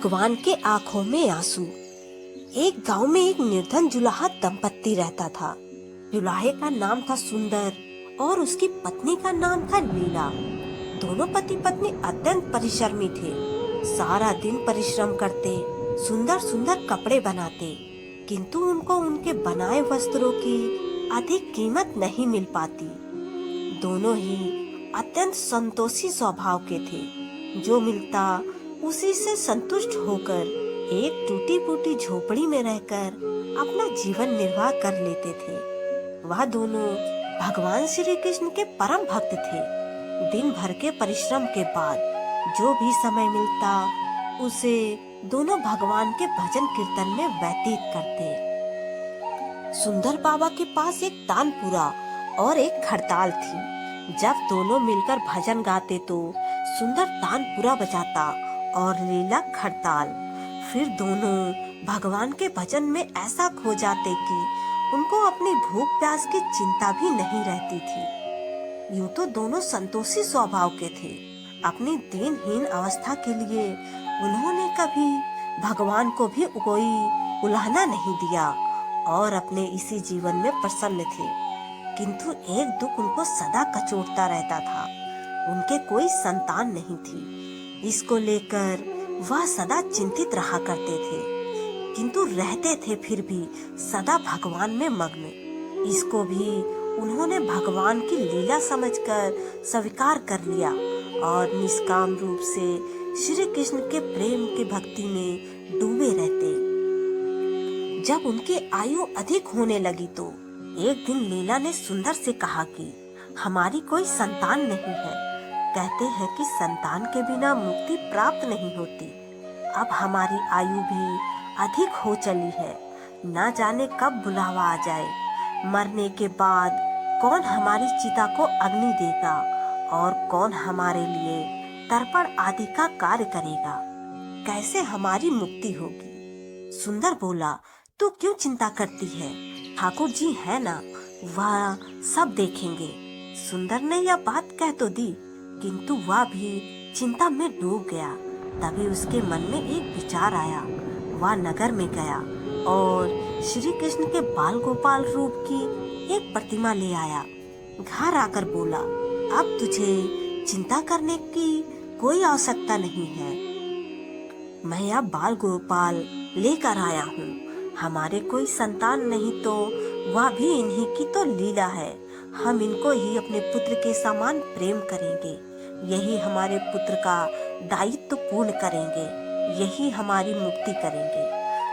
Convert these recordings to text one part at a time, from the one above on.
भगवान के आंखों में आंसू। एक गांव में एक निर्धन जुलाहा दंपत्ति रहता था। जुलाहे का नाम था सुंदर और उसकी पत्नी का नाम था लीला। दोनों पति पत्नी अत्यंत परिश्रमी थे। सारा दिन परिश्रम करते, सुंदर सुंदर कपड़े बनाते, किंतु उनको उनके बनाए वस्त्रों की अधिक कीमत नहीं मिल पाती। दोनों ही अत्यंत संतोषी स्वभाव के थे। जो मिलता उसी से संतुष्ट होकर एक टूटी फूटी झोपड़ी में रहकर अपना जीवन निर्वाह कर लेते थे। वह दोनों भगवान श्री कृष्ण के परम भक्त थे। दिन भर के परिश्रम के बाद जो भी समय मिलता उसे दोनों भगवान के भजन कीर्तन में व्यतीत करते। सुंदर बाबा के पास एक तानपुरा और एक खड़ताल थी। जब दोनों मिलकर भजन गाते तो सुंदर तानपुरा बजाता और लीला खड़ताल। फिर दोनों भगवान के भजन में ऐसा खो जाते कि उनको अपनी भूख प्यास की चिंता भी नहीं रहती थी। यूं तो दोनों संतोषी स्वभाव के थे। अपनी दीनहीन अवस्था के लिए उन्होंने कभी भगवान को भी कोई उलाहना नहीं दिया और अपने इसी जीवन में प्रसन्न थे। किंतु एक दुख उनको सदा कचोटता रहता था। उनके कोई संतान नहीं थी। इसको लेकर वह सदा चिंतित रहा करते थे, किंतु रहते थे फिर भी सदा भगवान में मग्न। इसको भी उन्होंने भगवान की लीला समझकर स्वीकार कर लिया और निष्काम रूप से श्री कृष्ण के प्रेम की भक्ति में डूबे रहते। जब उनकी आयु अधिक होने लगी तो एक दिन लीला ने सुंदर से कहा कि हमारी कोई संतान नहीं है। कहते हैं कि संतान के बिना मुक्ति प्राप्त नहीं होती। अब हमारी आयु भी अधिक हो चली है, ना जाने कब बुलावा आ जाए। मरने के बाद कौन हमारी चिता को अग्नि देगा और कौन हमारे लिए तर्पण आदि का कार्य करेगा। कैसे हमारी मुक्ति होगी। सुंदर बोला, तू क्यों चिंता करती है, ठाकुर जी है ना, वह सब देखेंगे। सुंदर ने यह बात कह तो दी, किंतु वह भी चिंता में डूब गया। तभी उसके मन में एक विचार आया। वह नगर में गया और श्री कृष्ण के बाल गोपाल रूप की एक प्रतिमा ले आया। घर आकर बोला, अब तुझे चिंता करने की कोई आवश्यकता नहीं है। मैं यह बाल गोपाल लेकर आया हूँ। हमारे कोई संतान नहीं तो वह भी इन्हीं की तो लीला है। हम इनको ही अपने पुत्र के समान प्रेम करेंगे। यही हमारे पुत्र का दायित्व पूर्ण करेंगे। यही हमारी मुक्ति करेंगे।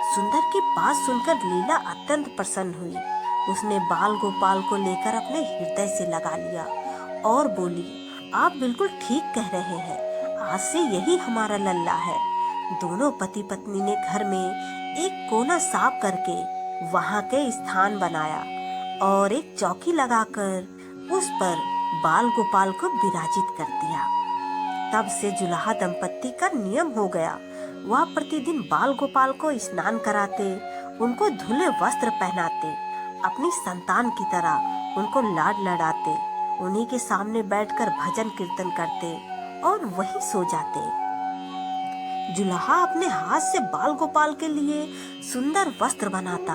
सुंदर की बात सुनकर लीला अत्यंत प्रसन्न हुई। उसने बाल गोपाल को लेकर अपने हृदय से लगा लिया और बोली, आप बिल्कुल ठीक कह रहे हैं। आज से यही हमारा लल्ला है। दोनों पति पत्नी ने घर में एक कोना साफ करके वहाँ के स्थान बनाया और एक चौकी लगाकर उस पर बाल गोपाल को विराजित कर दिया। तब से जुलाहा दंपत्ति का नियम हो गया। वह प्रतिदिन बाल गोपाल को स्नान कराते, उनको धुले वस्त्र पहनाते, अपनी संतान की तरह उनको लाड लड़ाते, उन्हीं के सामने बैठकर भजन कीर्तन करते और वहीं सो जाते। जुलाहा अपने हाथ से बाल गोपाल के लिए सुंदर वस्त्र बनाता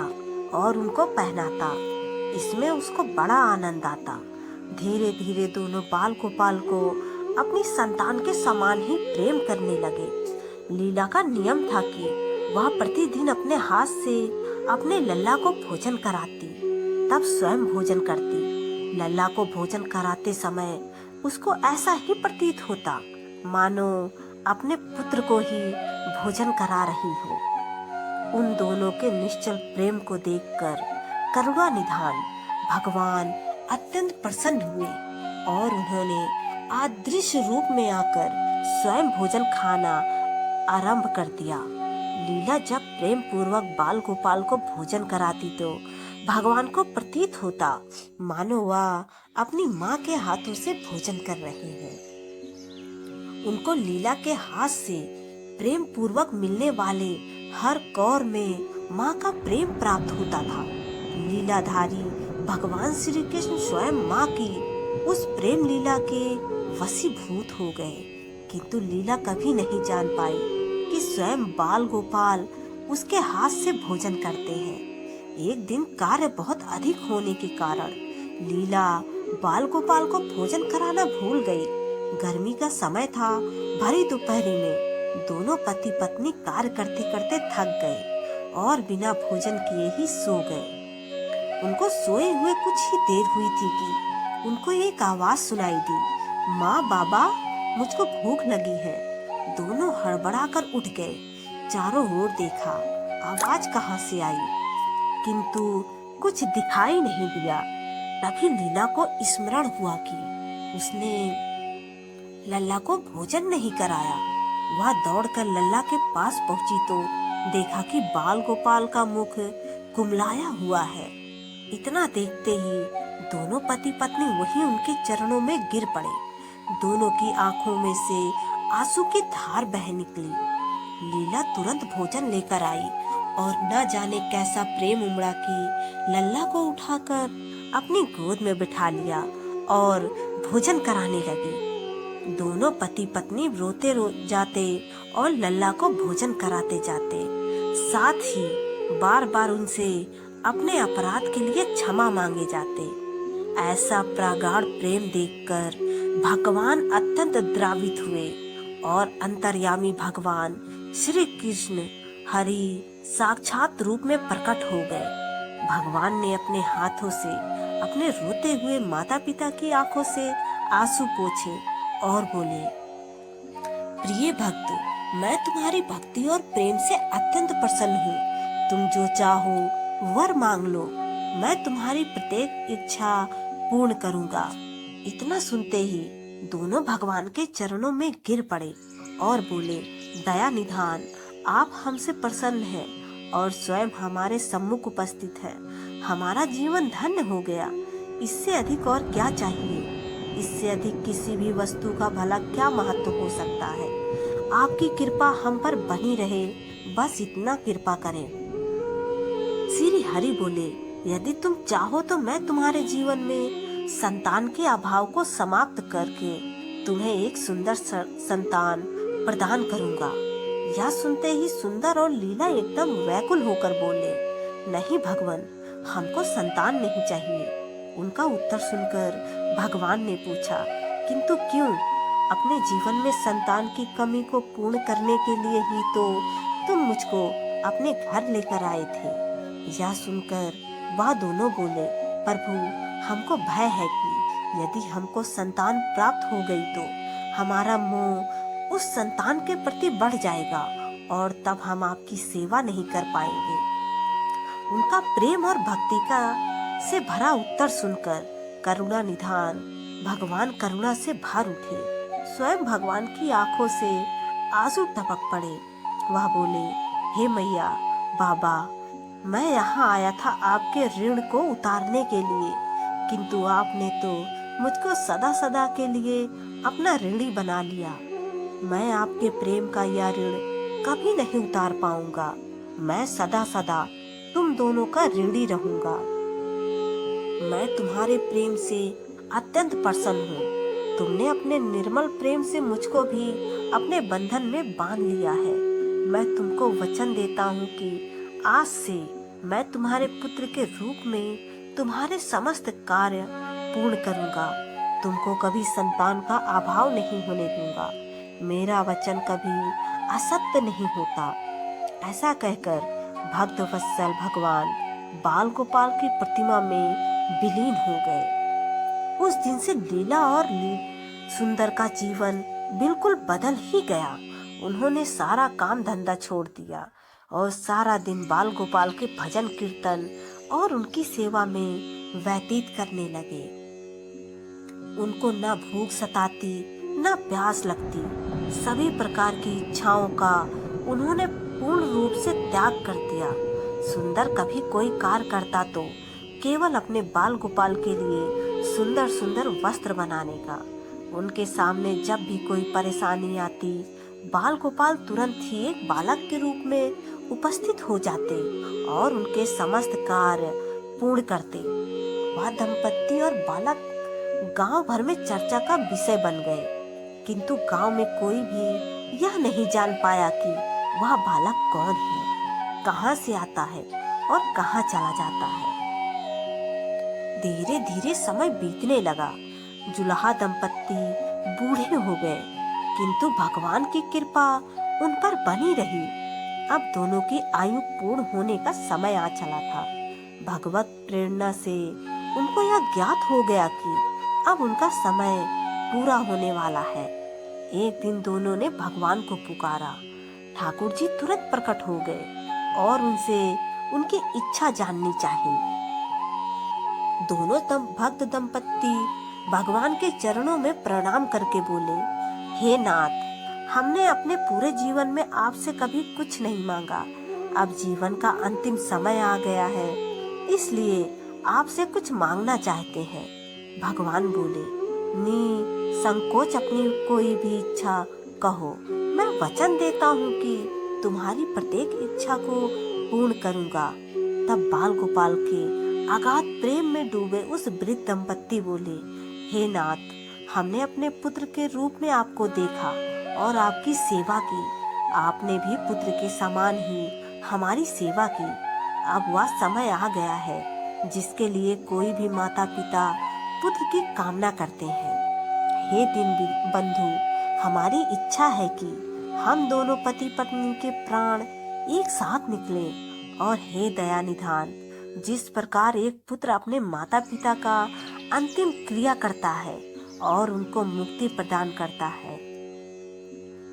और उनको पहनाता। इसमें उसको बड़ा आनंद आता। धीरे धीरे दोनों बाल गोपाल को अपनी संतान के समान ही प्रेम करने लगे। लीला का नियम था कि वह प्रतिदिन अपने हाथ से अपने लल्ला को भोजन कराती, तब स्वयं भोजन करती। लल्ला को भोजन कराते समय उसको ऐसा ही प्रतीत होता मानो अपने पुत्र को ही भोजन करा रही हो। उन दोनों के निश्चल प्रेम को देखकर करुणा निधान भगवान अत्यंत प्रसन्न हुए और उन्होंने अदृश्य रूप में आकर स्वयं भोजन खाना आरंभ कर दिया। लीला जब प्रेम पूर्वक बाल गोपाल को भोजन कराती तो भगवान को प्रतीत होता मानो वह अपनी माँ के हाथों से भोजन कर रहे हैं। उनको लीला के हाथ से प्रेम पूर्वक मिलने वाले हर कौर में माँ का प्रेम प्राप्त होता था। लीलाधारी भगवान श्री कृष्ण स्वयं माँ की उस प्रेम लीला के वशीभूत हो गए, किंतु लीला कभी नहीं जान पाई कि स्वयं बाल गोपाल उसके हाथ से भोजन करते हैं। एक दिन कार्य बहुत अधिक होने के कारण लीला बाल गोपाल को भोजन कराना भूल गई। गर्मी का समय था। भरी दोपहरी में दोनों पति पत्नी कार्य करते करते थक गए और बिना भोजन किए ही सो गए। उनको सोए हुए कुछ ही देर हुई थी कि उनको एक आवाज सुनाई दी, माँ बाबा, मुझको भूख लगी है। दोनों हड़बड़ाकर उठ गए। चारों ओर देखा, आवाज कहाँ से आई, किंतु कुछ दिखाई नहीं दिया। तभी लीला को स्मरण हुआ कि उसने लल्ला को भोजन नहीं कराया। वह दौड़कर लल्ला के पास पहुंची तो देखा कि बाल गोपाल का मुख कुमलाया हुआ है। इतना देखते ही दोनों पति पत्नी वहीं उनके चरणों में गिर पड़े। दोनों की आंखों में से आंसू की धार बह निकली। लीला तुरंत भोजन लेकर आई और न जाने कैसा प्रेम उमड़ा कि लल्ला को उठाकर अपनी गोद में बिठा लिया और भोजन कराने लगी। दोनों पति पत्नी रोते जाते और लल्ला को भोजन कराते जाते, साथ ही बार बार उनसे अपने अपराध के लिए क्षमा मांगे जाते। ऐसा प्रगाढ़ प्रेम देखकर भगवान अत्यंत द्रवित हुए और अंतर्यामी भगवान श्री कृष्ण हरि साक्षात रूप में प्रकट हो गए। भगवान ने अपने हाथों से अपने रोते हुए माता पिता की आंखों से आंसू पोंछे और बोले, प्रिय भक्त, मैं तुम्हारी भक्ति और प्रेम से अत्यंत प्रसन्न हूँ। तुम जो चाहो वर मांग लो, मैं तुम्हारी प्रत्येक इच्छा पूर्ण करूंगा। इतना सुनते ही दोनों भगवान के चरणों में गिर पड़े और बोले, दया निधान, आप हमसे प्रसन्न हैं और स्वयं हमारे सम्मुख उपस्थित हैं। हमारा जीवन धन्य हो गया। इससे अधिक और क्या चाहिए? इससे अधिक किसी भी वस्तु का भला क्या महत्व हो सकता है? आपकी कृपा हम पर बनी रहे, बस इतना कृपा करें। श्री हरि बोले, यदि तुम चाहो तो मैं तुम्हारे जीवन में संतान के अभाव को समाप्त करके तुम्हें एक सुंदर संतान प्रदान करूंगा। यह सुनते ही सुंदर और लीला एकदम व्याकुल होकर बोले, नहीं भगवान, हमको संतान नहीं चाहिए। उनका उत्तर सुनकर भगवान ने पूछा, किंतु क्यों? अपने जीवन में संतान की कमी को पूर्ण करने के लिए ही तो तुम मुझको अपने घर लेकर आए थे। यह सुनकर वह दोनों बोले, प्रभु, हमको भय है कि यदि हमको संतान प्राप्त हो गई तो हमारा मोह उस संतान के प्रति बढ़ जाएगा और तब हम आपकी सेवा नहीं कर पाएंगे। उनका प्रेम और भक्ति का से भरा उत्तर सुनकर करुणा निधान भगवान करुणा से भर उठे। स्वयं भगवान की आंखों से आंसू टपक पड़े। वह बोले, हे मैया, बाबा, मैं यहाँ आया था आपके ऋण को उतारने के लिए, किंतु आपने तो मुझको सदा सदा के लिए अपना ऋणी बना लिया। मैं आपके प्रेम का यह ऋण कभी नहीं उतार पाऊंगा। मैं सदा सदा तुम दोनों का ऋणी रहूंगा। मैं तुम्हारे प्रेम से अत्यंत प्रसन्न हूँ। तुमने अपने निर्मल प्रेम से मुझको भी अपने बंधन में बांध लिया है। मैं तुमको वचन देता हूँ कि आज से मैं तुम्हारे पुत्र के रूप में तुम्हारे समस्त कार्य पूर्ण करूंगा। तुमको कभी संतान का अभाव नहीं होने दूंगा। मेरा वचन कभी असत्य नहीं होता। ऐसा कहकर भक्त वत्सल भगवान बाल गोपाल की प्रतिमा में विलीन हो गए। उस दिन से लीला और सुंदर का जीवन बिल्कुल बदल ही गया। उन्होंने सारा काम धंधा छोड़ दिया और सारा दिन बाल गोपाल के भजन कीर्तन और उनकी सेवा में व्यतीत करने लगे। उनको न भूख सताती न प्यास लगती। सभी प्रकार की इच्छाओं का उन्होंने पूर्ण रूप से त्याग कर दिया। सुंदर कभी कोई कार्य करता तो केवल अपने बाल गोपाल के लिए सुंदर सुंदर वस्त्र बनाने का। उनके सामने जब भी कोई परेशानी आती, बाल गोपाल तुरंत ही एक बालक के रूप में उपस्थित हो जाते और उनके समस्त कार्य पूर्ण करते। वह दंपत्ति और बालक गांव भर में चर्चा का विषय बन गए, किंतु गांव में कोई भी यह नहीं जान पाया कि वह बालक कौन है, कहाँ से आता है और कहाँ चला जाता है। धीरे धीरे समय बीतने लगा। जुलाहा दंपत्ति बूढ़े हो गए, किंतु भगवान की कृपा उन पर बनी रही। अब दोनों की आयु पूर्ण होने का समय आ चला था। भगवत प्रेरणा से उनको यह ज्ञात हो गया कि अब उनका समय पूरा होने वाला है। एक दिन दोनों ने भगवान को पुकारा। ठाकुर जी तुरंत प्रकट हो गए और उनसे उनकी इच्छा जाननी चाहिए। दोनों भक्त दंपत्ति भगवान के चरणों में प्रणाम करके बोले, हे नाथ, हमने अपने पूरे जीवन में आपसे कभी कुछ नहीं मांगा। अब जीवन का अंतिम समय आ गया है, इसलिए आपसे कुछ मांगना चाहते हैं। भगवान बोले, संकोच अपनी कोई भी इच्छा कहो, मैं वचन देता हूँ कि तुम्हारी प्रत्येक इच्छा को पूर्ण करूँगा। तब बाल गोपाल के अगाध प्रेम में डूबे उस वृद्ध दंपत्ति बोले, हे नाथ, हमने अपने पुत्र के रूप में आपको देखा और आपकी सेवा की। आपने भी पुत्र के समान ही हमारी सेवा की। अब वह समय आ गया है जिसके लिए कोई भी माता पिता पुत्र की कामना करते हैं। हे दीन बंधु, हमारी इच्छा है कि हम दोनों पति पत्नी के प्राण एक साथ निकले। और हे दया निधान, जिस प्रकार एक पुत्र अपने माता पिता का अंतिम क्रिया करता है और उनको मुक्ति प्रदान करता है,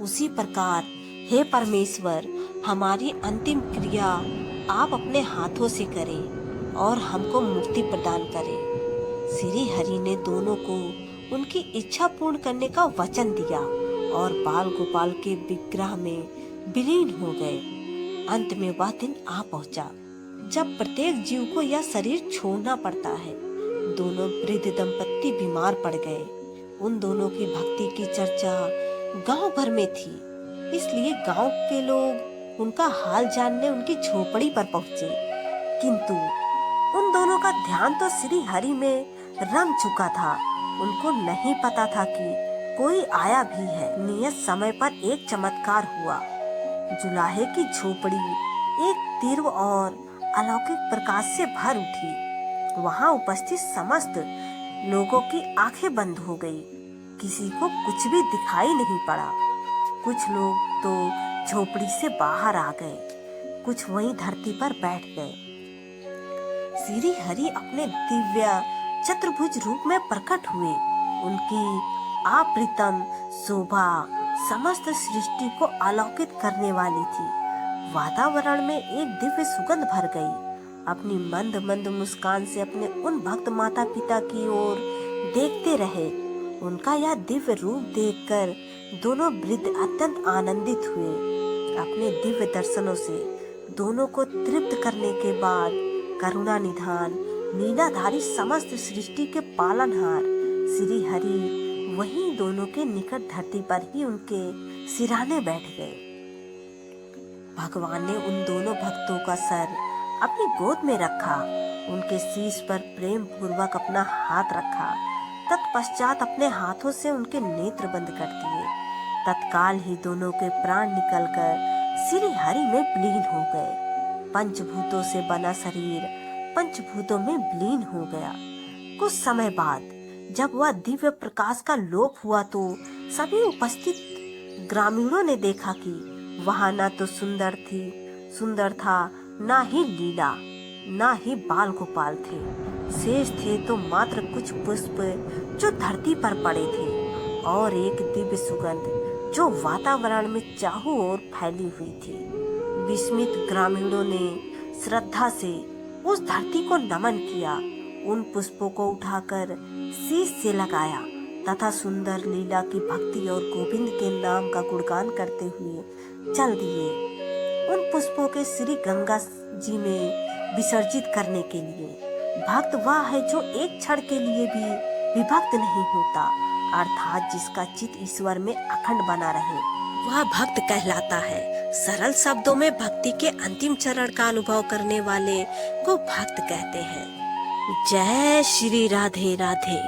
उसी प्रकार हे परमेश्वर, हमारी अंतिम क्रिया आप अपने हाथों से करें और हमको मुक्ति प्रदान करें। श्री हरि ने दोनों को उनकी इच्छा पूर्ण करने का वचन दिया और बाल गोपाल के विग्रह में विलीन हो गए। अंत में वह दिन आ पहुंचा जब प्रत्येक जीव को यह शरीर छोड़ना पड़ता है। दोनों वृद्ध दंपत्ति बीमार पड़ गए। उन दोनों की भक्ति की चर्चा गांव भर में थी, इसलिए गांव के लोग उनका हाल जानने उनकी झोपड़ी पर पहुंचे। किंतु उन दोनों का ध्यान तो श्री हरि में रम चुका था। उनको नहीं पता था कि कोई आया भी है। नियत समय पर एक चमत्कार हुआ। जुलाहे की झोपड़ी एक तीव्र और अलौकिक प्रकाश से भर उठी। वहां उपस्थित समस्त लोगों की आंखें बंद हो गई। किसी को कुछ भी दिखाई नहीं पड़ा। कुछ लोग तो झोपड़ी से बाहर आ गए, कुछ वहीं धरती पर बैठ गए। श्री हरि अपने दिव्य चतुर्भुज रूप में प्रकट हुए। उनकी अप्रतिम शोभा समस्त सृष्टि को आलोकित करने वाली थी। वातावरण में एक दिव्य सुगंध भर गई। अपनी मंद मंद मुस्कान से अपने उन भक्त माता पिता की ओर देखते रहे। उनका यह दिव्य रूप देखकर दोनों वृद्ध अत्यंत आनंदित हुए। अपने दिव्य दर्शनों से दोनों को तृप्त करने के बाद करुणा निधान लीलाधारी समस्त सृष्टि के पालनहार श्री हरि वहीं दोनों के निकट धरती पर ही उनके सिराने बैठ गए। भगवान ने उन दोनों भक्तों का सर अपनी गोद में रखा, उनके शीश पर प्रेम पूर्वक अपना हाथ रखा। तत्पश्चात अपने हाथों से उनके नेत्र बंद कर दिए। तत्काल ही दोनों के प्राण निकलकर श्री हरि में विलीन हो गए। पंचभूतों से बना शरीर पंचभूतों में विलीन हो गया। कुछ समय बाद जब वह दिव्य प्रकाश का लोप हुआ तो सभी उपस्थित ग्रामीणों ने देखा कि वहां न तो सुंदर था, न ही लीला, न ही बाल गोपाल थे। शेष थे तो मात्र कुछ पुष्प जो धरती पर पड़े थे और एक दिव्य सुगंध जो वातावरण में चारों ओर फैली हुई थी। विस्मित ग्रामीणों ने श्रद्धा से उस धरती को नमन किया, उन पुष्पों को उठाकर शीश से लगाया तथा सुंदर लीला की भक्ति और गोविंद के नाम का गुणगान करते हुए चल दिए। उन पुष्पों के श्री गंगा जी में विसर्जित करने के लिए। भक्त वह है जो एक क्षण के लिए भी विभक्त नहीं होता, अर्थात जिसका चित्त ईश्वर में अखंड बना रहे, वह भक्त कहलाता है। सरल शब्दों में भक्ति के अंतिम चरण का अनुभव करने वाले को भक्त कहते हैं। जय श्री राधे राधे।